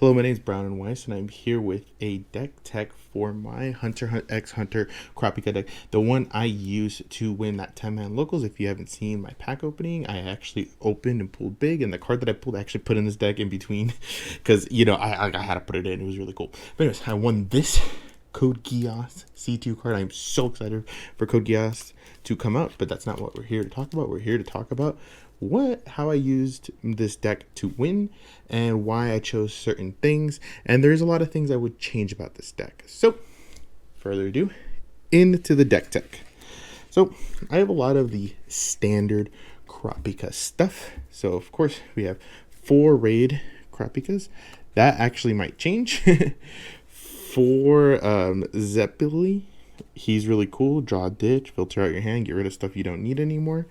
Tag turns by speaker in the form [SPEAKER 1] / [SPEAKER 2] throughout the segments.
[SPEAKER 1] Hello, my name is Brown and Weiss, and I'm here with a deck tech for my Hunter x Hunter Kurapika deck, the one I use to win that 10-man locals. If you haven't seen my pack opening, I actually opened and pulled big, and the card that I pulled I actually put in this deck in between, because I had to put it in. It was really cool. But anyways, I won this Code Geass C2 card. I'm so excited for Code Geass to come out, but that's not what we're here to talk about. We're here to talk about how I used this deck to win and why I chose certain things. And there's a lot of things I would change about this deck. So, further ado, into the deck tech. So, I have a lot of the standard Kurapika stuff. So, of course, we have 4 raid Kurapikas. That actually might change. 4 Zeppeli. He's really cool. Draw a ditch, filter out your hand, get rid of stuff you don't need anymore.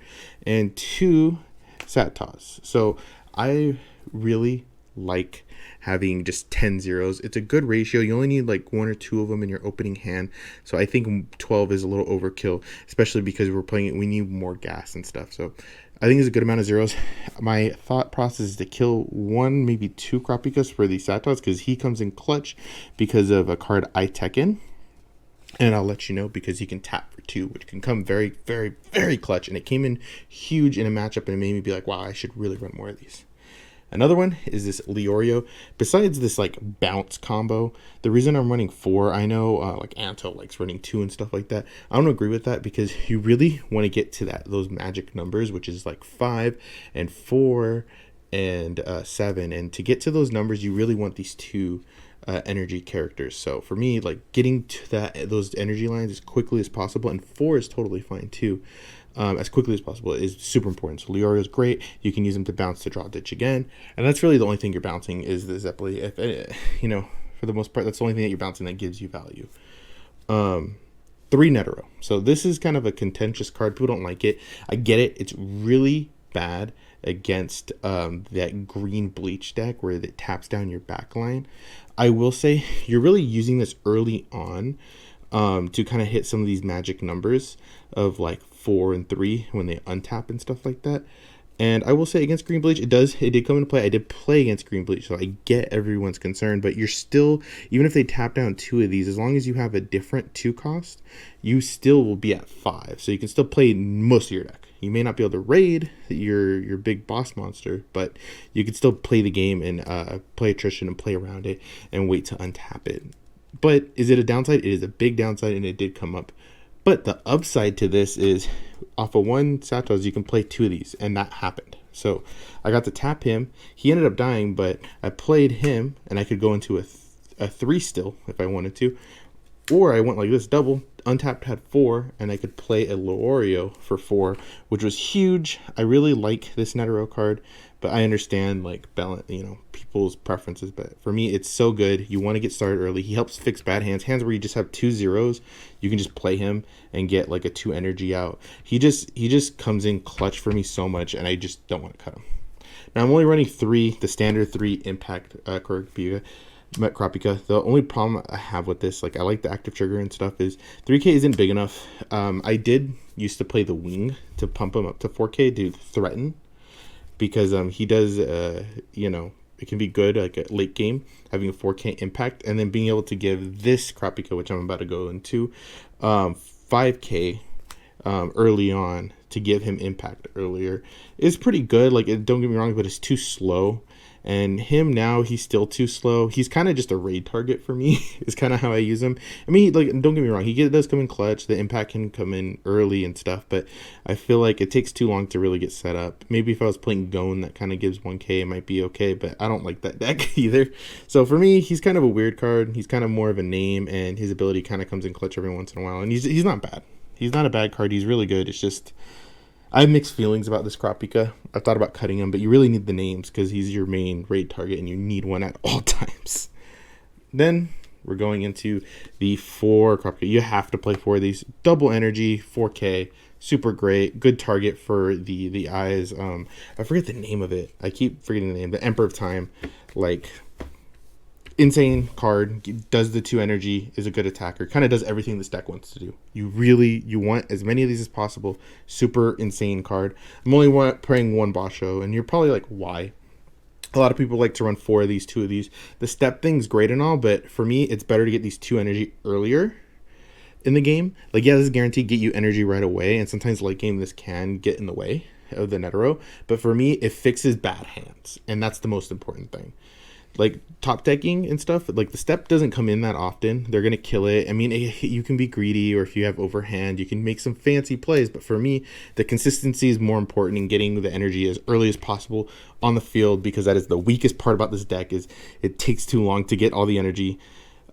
[SPEAKER 1] And 2 Satas. So I really like having just 10 zeros. It's a good ratio. You only need like 1 or 2 of them in your opening hand. So I think 12 is a little overkill, especially because we're playing it. We need more gas and stuff. So I think it's a good amount of zeros. My thought process is to kill 1, maybe 2 Kurapikas for the Satas, because he comes in clutch because of a card I tech in. And I'll let you know because he can tap for 2, which can come very, very, very clutch. And it came in huge in a matchup, and it made me be like, wow, I should really run more of these. Another one is this Leorio. Besides this like bounce combo, the reason I'm running 4, I know like Anto likes running 2 and stuff like that. I don't agree with that, because you really want to get to those magic numbers, which is like 5 and 4 and 7. And to get to those numbers, you really want these 2 energy characters. So for me, like getting to those energy lines as quickly as possible, and 4 is totally fine too, as quickly as possible, is super important. So Leorio is great. You can use him to bounce to draw ditch again, and that's really the only thing you're bouncing is the Zeppeli. If for the most part, that's the only thing that you're bouncing that gives you value. 3 Netero. So this is kind of a contentious card. People don't like it. I get it. It's really bad against that green bleach deck where it taps down your back line. I will say you're really using this early on to kind of hit some of these magic numbers of like 4 and 3 when they untap and stuff like that. And I will say against Green Bleach, it did come into play. I did play against Green Bleach, so I get everyone's concern. But you're still, even if they tap down 2 of these, as long as you have a different 2 cost, you still will be at 5. So you can still play most of your deck. You may not be able to raid your big boss monster, but you can still play the game and play attrition and play around it and wait to untap it. But is it a downside? It is a big downside, and it did come up. But the upside to this is off of 1 Satos, you can play 2 of these, and that happened. So I got to tap him. He ended up dying, but I played him, and I could go into a 3 still if I wanted to. Or I went like this, double, untapped had 4, and I could play a Leorio for 4, which was huge. I really like this Netero card, but I understand like balance, people's preferences. But for me, it's so good. You want to get started early. He helps fix bad hands where you just have 2 zeros. You can just play him and get like a 2 energy out. He just comes in clutch for me so much, and I just don't want to cut him. Now I'm only running 3, the standard 3 impact Kurapika. Kurapika. The only problem I have with this, like I like the active trigger and stuff, is 3K isn't big enough. I did used to play the wing to pump him up to 4K to threaten, because he does it can be good like a late game having a 4K impact, and then being able to give this Kurapika, which I'm about to go into, 5K early on to give him impact earlier is pretty good. Like, don't get me wrong, but it's too slow. And him now, he's still too slow. He's kind of just a raid target for me. Is kind of how I use him. I mean, like, don't get me wrong, he does come in clutch. The impact can come in early and stuff, but I feel like it takes too long to really get set up. Maybe if I was playing Gone, that kind of gives 1K, it might be okay, but I don't like that deck either. So for me, he's kind of a weird card. He's kind of more of a name, and his ability kind of comes in clutch every once in a while. And he's not bad. He's not a bad card. He's really good. It's just, I have mixed feelings about this Kurapika. I've thought about cutting him, but you really need the names because he's your main raid target, and you need one at all times. Then we're going into the 4 Kurapika. You have to play 4 of these. Double energy, 4K, super great. Good target for the eyes. I forget the name of it. I keep forgetting the name. The Emperor of Time. Like, insane card, does the 2 energy, is a good attacker, kind of does everything this deck wants to do. You want as many of these as possible. Super insane card. I'm only playing 1 Basho, and you're probably like, why? A lot of people like to run 4 of these, 2 of these. The step thing's great and all, but for me, it's better to get these 2 energy earlier in the game. Like, yeah, this is guaranteed get you energy right away, and sometimes late game this can get in the way of the Netero. But for me, it fixes bad hands, and that's the most important thing. Like top decking and stuff, like the step doesn't come in that often. They're gonna kill it. I mean, you can be greedy, or if you have overhand, you can make some fancy plays. But for me, the consistency is more important in getting the energy as early as possible on the field, because that is the weakest part about this deck. Is it takes too long to get all the energy.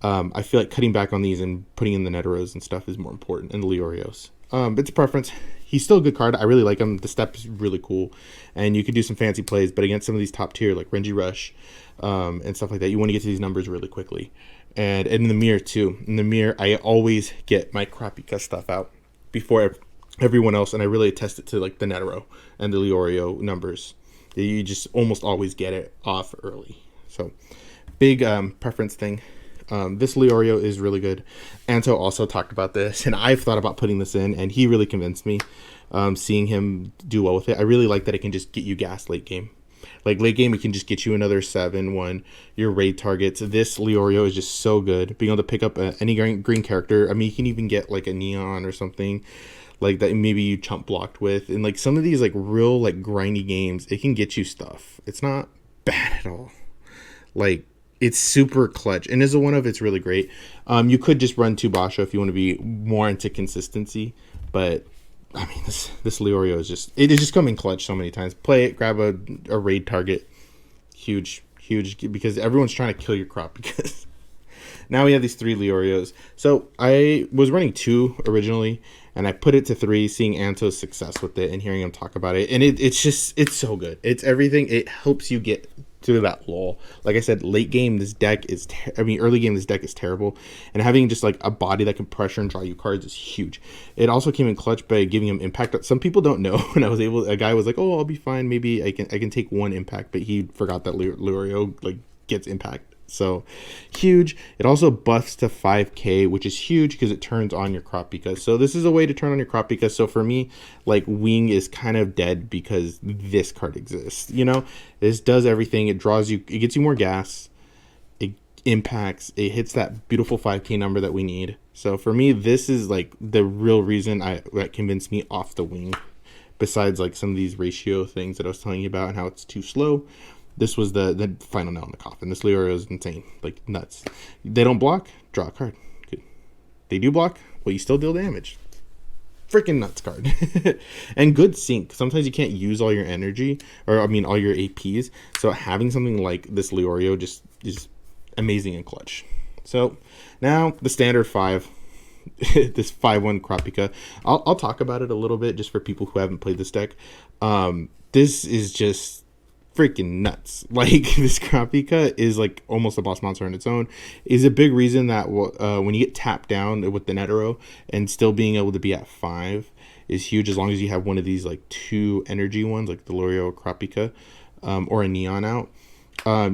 [SPEAKER 1] I feel like cutting back on these and putting in the Neteros and stuff is more important, and the Leorios. It's a preference. He's still a good card. I really like him. The step is really cool, and you could do some fancy plays. But against some of these top tier like Renji Rush, and stuff like that, you want to get to these numbers really quickly. And in the mirror too. In the mirror, I always get my Kurapika stuff out before everyone else, and I really attest it to like the Netero and the Leorio numbers. You just almost always get it off early. So big preference thing. This Leorio is really good. Anto also talked about this, and I've thought about putting this in, and he really convinced me. Seeing him do well with it, I really like that it can just get you gas late game. Like late game, it can just get you another 7-1. Your raid targets. This Leorio is just so good. Being able to pick up any green character. I mean, you can even get like a Neon or something like that. Maybe you chump blocked with, and like some of these like real like grindy games, it can get you stuff. It's not bad at all. Like, it's super clutch, and as a one of, it's really great. You could just run 2 Basha if you want to be more into consistency, but I mean, this Leorio is just, it is just coming clutch so many times. Play it, grab a raid target, huge, because everyone's trying to kill your crop. Because now we have these 3 Leorios. So I was running 2 originally, and I put it to 3, seeing Anto's success with it and hearing him talk about it, and it's so good. It's everything. It helps you get to that lull. Like I said, late game this deck is early game this deck is terrible, and having just like a body that can pressure and draw you cards is huge. It also came in clutch by giving him impact. Some people don't know, and a guy was like, oh, I'll be fine, maybe I can take 1 impact, but he forgot that Lurio like gets impact. So huge. It also buffs to 5k, which is huge because it turns on your Kurapika. So this is a way to turn on your Kurapika. So for me, like, Wing is kind of dead because this card exists. You know, this does everything. It draws you, it gets you more gas, it impacts, it hits that beautiful 5k number that we need. So for me, this is like the real reason that convinced me off the Wing, besides like some of these ratio things that I was telling you about and how it's too slow. This was the final nail in the coffin. This Leorio is insane, like nuts. They don't block, draw a card. Good. They do block, well, you still deal damage. Freaking nuts card. And good sync. Sometimes you can't use all your energy, or I mean all your APs. So having something like this Leorio just is amazing and clutch. So now the standard 5. This 5-1 Kurapika. I'll talk about it a little bit just for people who haven't played this deck. This is just freaking nuts. Like, this Kurapika is like almost a boss monster on its own. Is a big reason that when you get tapped down with the Netero, and still being able to be at 5 is huge, as long as you have one of these like 2 energy ones, like the Lurio or Kurapika, or a Neon out.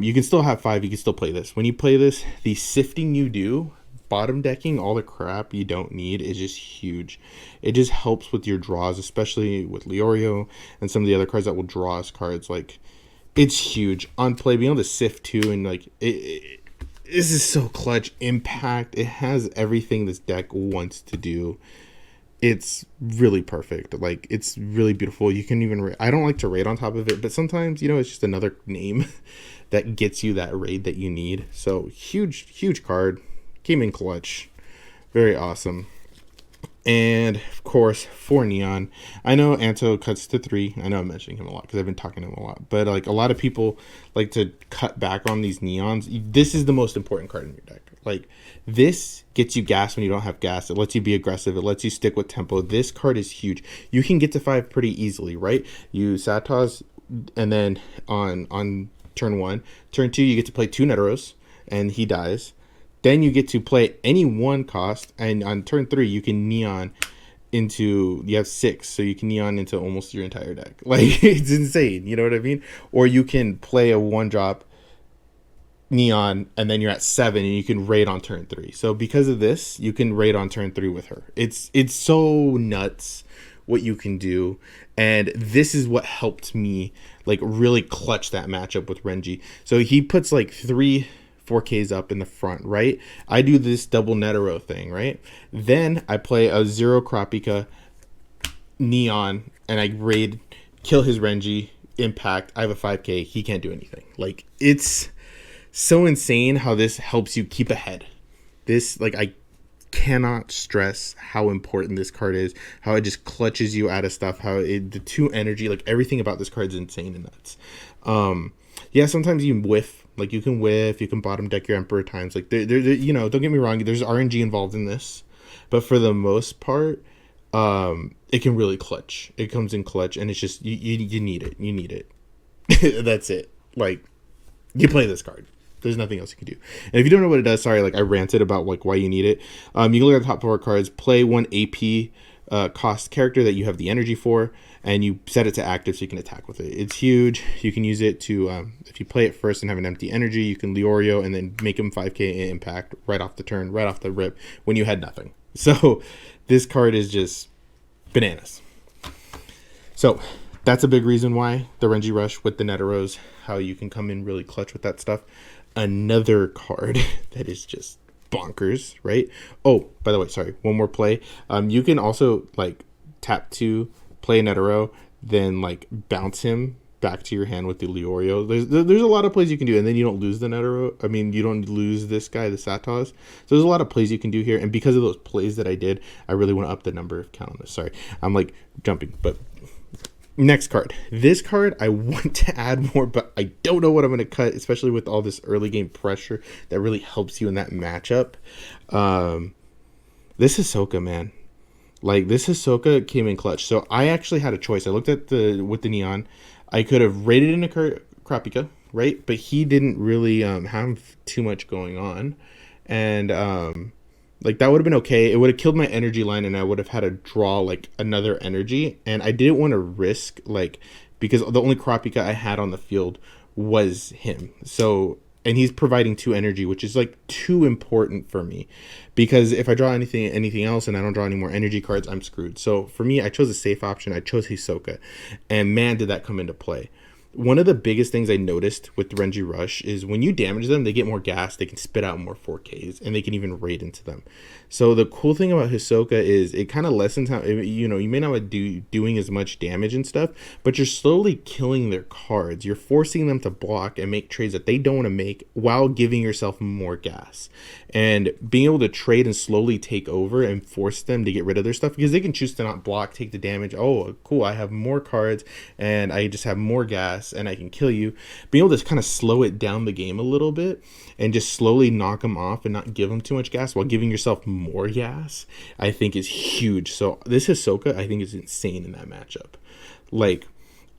[SPEAKER 1] You can still have 5. You can still play this. When you play this, the sifting you do, bottom decking all the crap you don't need, is just huge. It just helps with your draws, especially with Leorio and some of the other cards that will draw us cards. Like, it's huge on play, being able to sift too, and like this is so clutch. Impact, it has everything this deck wants to do. It's really perfect. Like, it's really beautiful. You can even I don't like to raid on top of it, but sometimes, you know, it's just another name that gets you that raid that you need. So huge card. Came in clutch. Very awesome. And of course, 4 Neon. I know Anto cuts to 3. I know I'm mentioning him a lot because I've been talking to him a lot. But like, a lot of people like to cut back on these Neons. This is the most important card in your deck. Like, this gets you gas when you don't have gas. It lets you be aggressive. It lets you stick with tempo. This card is huge. You can get to 5 pretty easily, right? You Satos, and then on turn 1. Turn 2, you get to play 2 Neteros, and he dies. Then you get to play any 1 cost, and on turn 3 you can Neon into, you have 6, so you can Neon into almost your entire deck. Like, it's insane, you know what I mean? Or you can play a 1-drop Neon, and then you're at 7, and you can raid on turn 3. So because of this, you can raid on turn 3 with her. It's so nuts what you can do. And this is what helped me like really clutch that matchup with Renji. So he puts like 3 4Ks up in the front, right? I do this double Netero thing, right? Then I play a 0 Kurapika Neon and I raid, kill his Renji, impact. I have a 5K. He can't do anything. Like, it's so insane how this helps you keep ahead. This, like, I cannot stress how important this card is, how it just clutches you out of stuff, how it, the 2 energy, like everything about this card is insane and nuts. Yeah, sometimes you whiff, like you can whiff, you can bottom deck your Emperor times, like there, you know, don't get me wrong, there's RNG involved in this, but for the most part, it can really clutch. It comes in clutch, and it's just you need it. That's it. Like, you play this card. There's nothing else you can do. And if you don't know what it does, sorry, like I ranted about like why you need it. You can look at the top 4 cards, play 1 AP cost character that you have the energy for, and you set it to active so you can attack with it. It's huge. You can use it to, if you play it first and have an empty energy, you can Leorio and then make him 5k impact right off the turn, right off the rip when you had nothing. So this card is just bananas. So that's a big reason why the Renji Rush with the Neteros, how you can come in really clutch with that stuff. Another card that is just bonkers, right? Oh, by the way, sorry, one more play. You can also like tap 2, play a Netero, then like bounce him back to your hand with the Leorio. There's a lot of plays you can do, and then you don't lose the Netero. I mean, you don't lose this guy, the Satos. So there's a lot of plays you can do here, and because of those plays that I did, I really want to up the number of count on this. Sorry, I'm like jumping, but next card. This card I want to add more, but I don't know what I'm going to cut, especially with all this early game pressure that really helps you in that matchup. This Hisoka, man. Like, this Hisoka came in clutch. So I actually had a choice. I looked at with the Neon. I could have raided into Kurapika, right? But he didn't really have too much going on. And like, that would have been okay. It would have killed my energy line, and I would have had to draw like another energy. And I didn't want to risk, like, because the only Kurapika I had on the field was him. So, and he's providing 2 energy, which is like too important for me, because if I draw anything else and I don't draw any more energy cards, I'm screwed. So for me, I chose a safe option. I chose Hisoka, and man, did that come into play. One of the biggest things I noticed with the Renji Rush is when you damage them, they get more gas, they can spit out more 4Ks, and they can even raid into them. So the cool thing about Hisoka is it kind of lessens how, you know, you may not be doing as much damage and stuff, but you're slowly killing their cards. You're forcing them to block and make trades that they don't want to make while giving yourself more gas. And being able to trade and slowly take over and force them to get rid of their stuff, because they can choose to not block, take the damage. Oh, cool, I have more cards and I just have more gas and I can kill you. Being able to kind of slow it down the game a little bit and just slowly knock them off and not give them too much gas while giving yourself more gas, I think is huge. So this Hisoka, I think, is insane in that matchup. Like,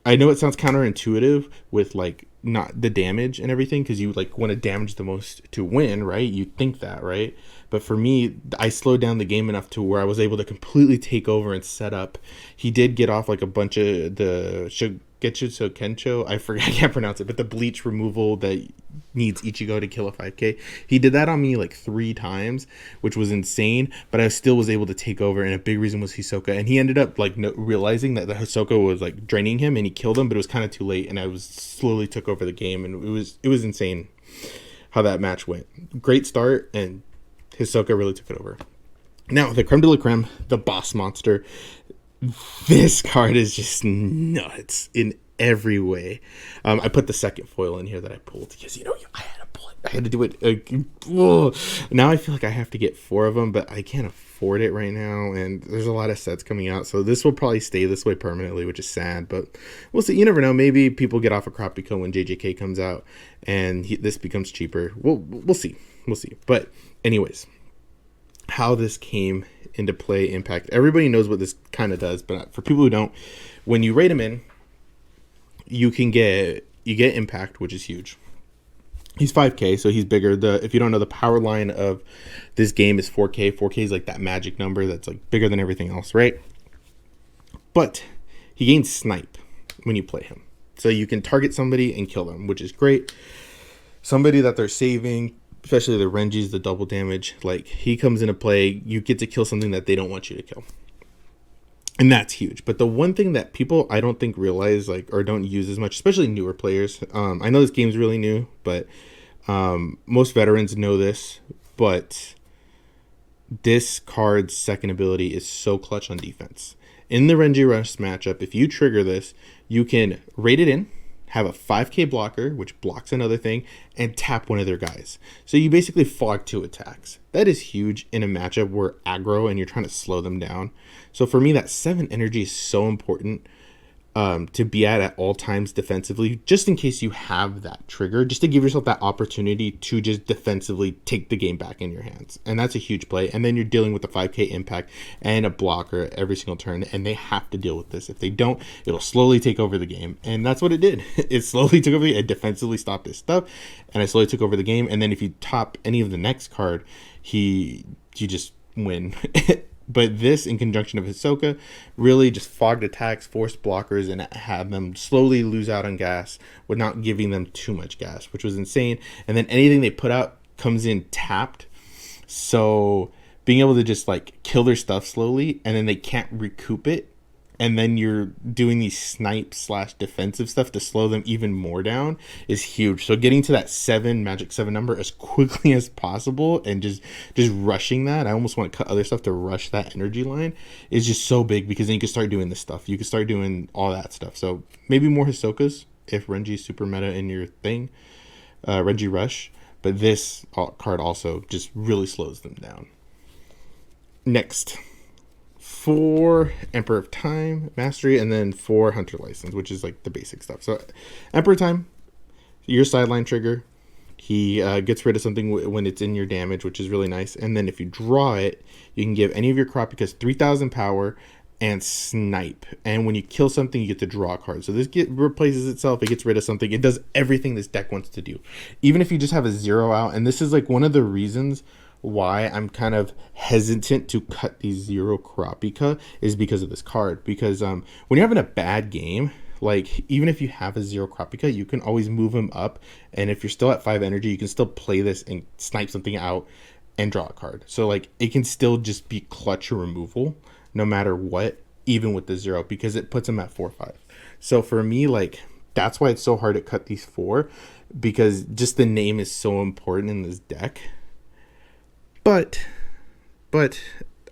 [SPEAKER 1] I know it sounds counterintuitive with like not the damage and everything, because you like want to damage the most to win, right? You think that, right? But for me, I slowed down the game enough to where I was able to completely take over and set up. He did get off like a bunch of the Getsu Kencho, I forget, I can't pronounce it, but the bleach removal that needs Ichigo to kill a 5k. He did that on me like 3 times, which was insane, but I still was able to take over, and a big reason was Hisoka. And he ended up like realizing that the Hisoka was like draining him, and he killed him, but it was kind of too late, and I was slowly took over the game, and it was insane how that match went. Great start, and Hisoka really took it over. Now, the creme de la creme, the boss monster. This card is just nuts in every way. I put the second foil in here that I pulled because, you know, I had to pull it. I had to do it. Now I feel like I have to get 4 of them, but I can't afford it right now. And there's a lot of sets coming out. So this will probably stay this way permanently, which is sad. But we'll see. You never know. Maybe people get off of Kurapika when JJK comes out and this becomes cheaper. We'll see. We'll see. But anyways, how this came into play, impact. Everybody knows what this kind of does, but for people who don't, when you rate him in, you get impact, which is huge. He's 5k, so he's bigger. If you don't know, the power line of this game is 4k. 4k is like that magic number that's like bigger than everything else, right? But he gains snipe when you play him, so you can target somebody and kill them, which is great. Somebody that they're saving, especially the Renjis, the double damage, like he comes into play, you get to kill something that they don't want you to kill. And that's huge. But the one thing that people I don't think realize, like, or don't use as much, especially newer players, I know this game's really new, but most veterans know this, but this card's second ability is so clutch on defense. In the Renji Rush matchup, if you trigger this, you can rate it in, have a 5k blocker, which blocks another thing, and tap one of their guys. So you basically fog 2 attacks. That is huge in a matchup where aggro and you're trying to slow them down. So for me, that 7 energy is so important to be at all times defensively, just in case you have that trigger, just to give yourself that opportunity to just defensively take the game back in your hands. And that's a huge play. And then you're dealing with the 5k impact and a blocker every single turn, and they have to deal with this. If they don't, it'll slowly take over the game. And that's what it did. It slowly took over, it defensively stopped his stuff, and it slowly took over the game. And then if you top any of the next card, you just win. But this, in conjunction of Hisoka, really just fogged attacks, forced blockers, and had them slowly lose out on gas with not giving them too much gas, which was insane. And then anything they put out comes in tapped. So being able to just like kill their stuff slowly, and then they can't recoup it, and then you're doing these snipe / defensive stuff to slow them even more down is huge. So getting to that magic 7 number as quickly as possible and just rushing that, I almost want to cut other stuff to rush that energy line, is just so big, because then you can start doing this stuff. You can start doing all that stuff. So maybe more Hisokas if Renji's super meta in your thing, Renji Rush. But this card also just really slows them down. Next, 4 Emperor of Time Mastery, and then 4 Hunter License, which is like the basic stuff. So Emperor of Time, your sideline trigger, he gets rid of something when it's in your damage, which is really nice. And then if you draw it, you can give any of your Kurapikas 3,000 power and snipe. And when you kill something, you get to draw a card. So this replaces itself. It gets rid of something. It does everything this deck wants to do. Even if you just have a 0 out, and this is like one of the reasons why I'm kind of hesitant to cut these 0 Kurapika, is because of this card. Because when you're having a bad game, like even if you have a 0 Kurapika, you can always move him up, and if you're still at 5 energy, you can still play this and snipe something out and draw a card. So like it can still just be clutch removal no matter what, even with the 0, because it puts him at 4/5. So for me, like, that's why it's so hard to cut these 4, because just the name is so important in this deck. But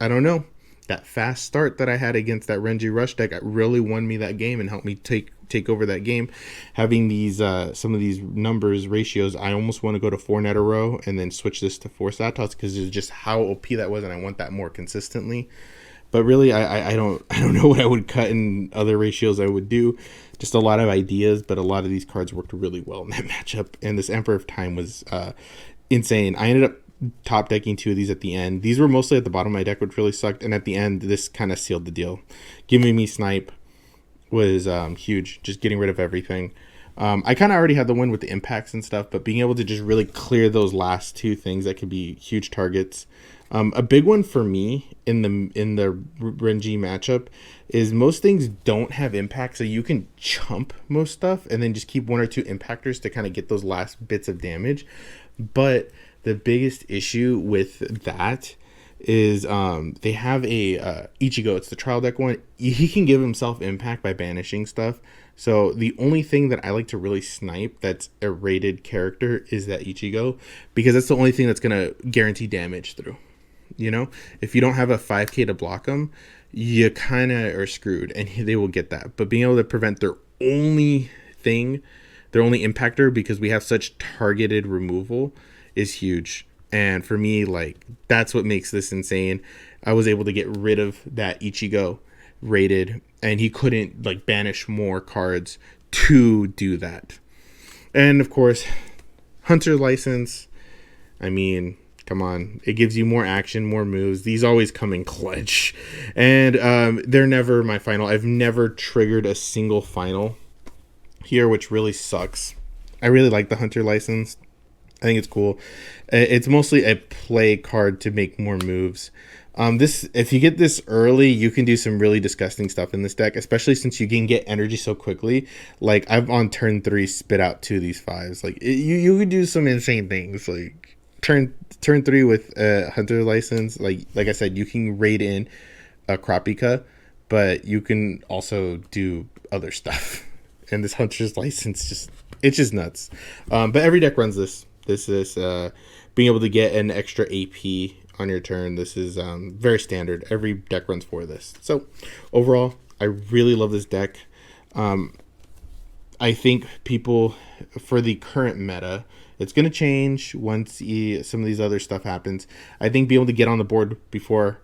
[SPEAKER 1] I don't know. That fast start that I had against that Renji Rush deck really won me that game and helped me take over that game. Having these some of these numbers, ratios, I almost want to go to 4 net a row and then switch this to 4 Satos, because it's just how OP that was, and I want that more consistently. But really, I don't know what I would cut in other ratios I would do. Just a lot of ideas, but a lot of these cards worked really well in that matchup. And this Emperor of Time was insane. I ended up top decking 2 of these at the end. These were mostly at the bottom of my deck, which really sucked. And at the end, this kind of sealed the deal. Giving me snipe was huge. Just getting rid of everything. I kind of already had the win with the impacts and stuff, but being able to just really clear those last 2 things that could be huge targets. A big one for me in the Renji matchup is most things don't have impact, so you can chump most stuff and then just keep 1 or 2 impactors to kind of get those last bits of damage. But the biggest issue with that is they have a Ichigo. It's the trial deck one. He can give himself impact by banishing stuff. So the only thing that I like to really snipe that's a rated character is that Ichigo, because that's the only thing that's going to guarantee damage through. You know, if you don't have a 5k to block them, you kind of are screwed, and they will get that. But being able to prevent their only impactor, because we have such targeted removal, is huge. And for me, like, that's what makes this insane. I was able to get rid of that Ichigo rated, and he couldn't like banish more cards to do that. And of course, Hunter License, I mean, come on, it gives you more action, more moves. These always come in clutch, and they're never my final. I've never triggered a single final here, which really sucks. I really like the Hunter License. I think it's cool. It's mostly a play card to make more moves. If you get this early, you can do some really disgusting stuff in this deck, especially since you can get energy so quickly. Like, I've on turn 3 spit out 2 of these 5s. Like, you could do some insane things. Like turn 3 with Hunter License. Like I said, you can raid in a Kurapika, but you can also do other stuff. And this Hunter's License it's just nuts. But every deck runs this. This is being able to get an extra AP on your turn. This is very standard. Every deck runs for this. So overall, I really love this deck. I think people, for the current meta, it's going to change once some of these other stuff happens. I think being able to get on the board before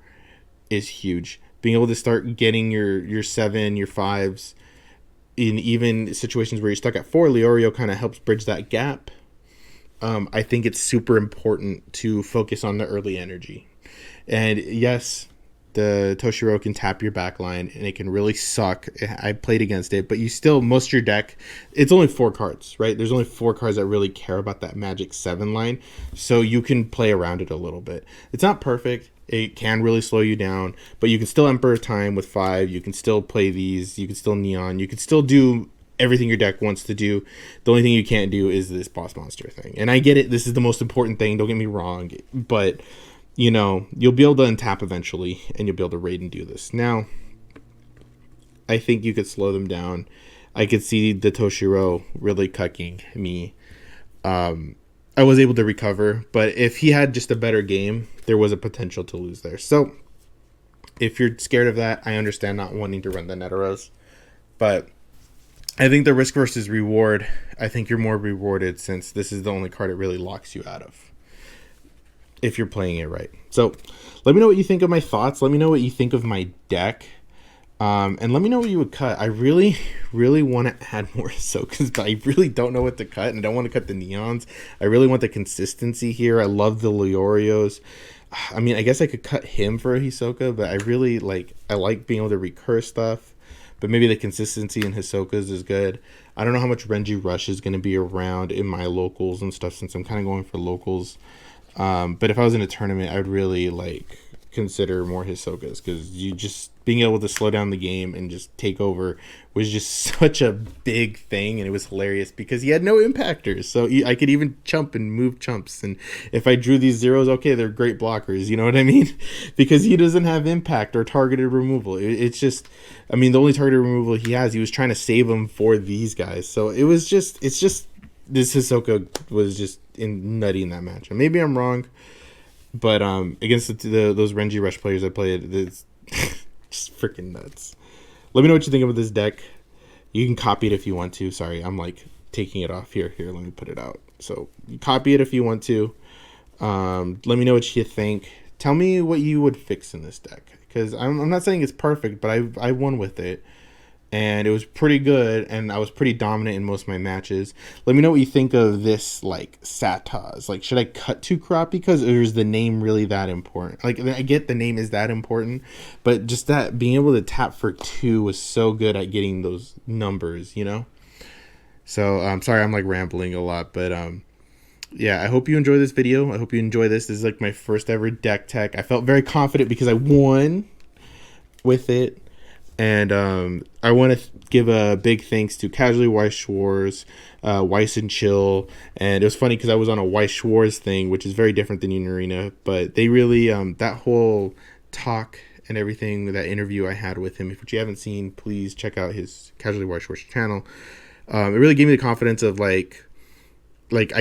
[SPEAKER 1] is huge. Being able to start getting your 7, your 5s, in even situations where you're stuck at 4, Leorio kind of helps bridge that gap. I think it's super important to focus on the early energy. And yes, the Toshiro can tap your back line, and it can really suck. I played against it, but you still, most of your deck, it's only 4 cards, right? There's only 4 cards that really care about that magic 7 line, so you can play around it a little bit. It's not perfect. It can really slow you down, but you can still Emperor Time with 5. You can still play these. You can still Neon. You can still do everything your deck wants to do. The only thing you can't do is this boss monster thing. And I get it. This is the most important thing. Don't get me wrong, but you know, you'll be able to untap eventually, and you'll be able to raid and do this. Now, I think you could slow them down. I could see the Toshiro really cucking me. I was able to recover, but if he had just a better game, there was a potential to lose there. So, if you're scared of that, I understand not wanting to run the Neteros. But I think the risk versus reward, I think you're more rewarded since this is the only card it really locks you out of, if you're playing it right. So let me know what you think of my thoughts. Let me know what you think of my deck. And let me know what you would cut. I really want to add more Hisokas, but I really don't know what to cut, and I don't want to cut the Neons. I really want the consistency here. I love the Leorios. I mean, I guess I could cut him for a Hisoka, but I like being able to recur stuff. But maybe the consistency in Hisokas is good. I don't know how much Renji Rush is going to be around in my locals and stuff, since I'm kind of going for locals. But if I was in a tournament, I would really consider more Hisokas, because you just being able to slow down the game and just take over was just such a big thing, and it was hilarious because he had no impactors, so I could even chump and move chumps, and if I drew these zeros, okay, they're great blockers, you know what I mean? Because he doesn't have impact or targeted removal. It's just, I mean, the only targeted removal he has, he was trying to save them for these guys, so it's just this Hisoka was just nutty in that match. And maybe I'm wrong, but against those Renji Rush players I played, it's just freaking nuts. Let me know what you think about this deck. You can copy it if you want to. Sorry, I'm taking it off here. Let me put it out. So you copy it if you want to. Let me know what you think. Tell me what you would fix in this deck, because I'm not saying it's perfect, but I won with it. And it was pretty good, and I was pretty dominant in most of my matches. Let me know what you think of this, Sataz. Should I cut 2 Kurapikas, or is the name really that important? I get the name is that important, but just that, being able to tap for 2 was so good at getting those numbers, you know? So, I'm sorry I'm, rambling a lot, but, yeah, I hope you enjoy this video. I hope you enjoy this. This is, my first ever deck tech. I felt very confident because I won with it. And I want to give a big thanks to Casually Weiss Schwarz, Weiss and Chill. And it was funny because I was on a Weiss Schwarz thing, which is very different than Union Arena. But they really, that whole talk and everything, that interview I had with him, if you haven't seen, please check out his Casually Weiss Schwarz channel. It really gave me the confidence of I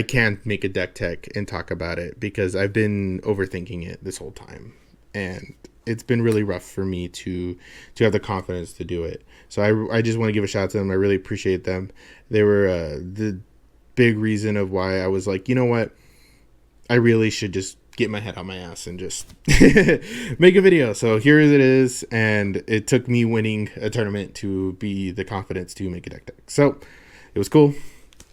[SPEAKER 1] can make a deck tech and talk about it, because I've been overthinking it this whole time. And it's been really rough for me to have the confidence to do it. So I just want to give a shout out to them. I really appreciate them. They were the big reason of why I was you know what? I really should just get my head out my ass and just make a video. So here it is. And it took me winning a tournament to be the confidence to make a deck tech. So it was cool.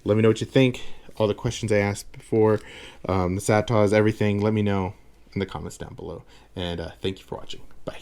[SPEAKER 1] Let me know what you think. All the questions I asked before, the Sataz, everything, let me know in the comments down below. And thank you for watching. Bye.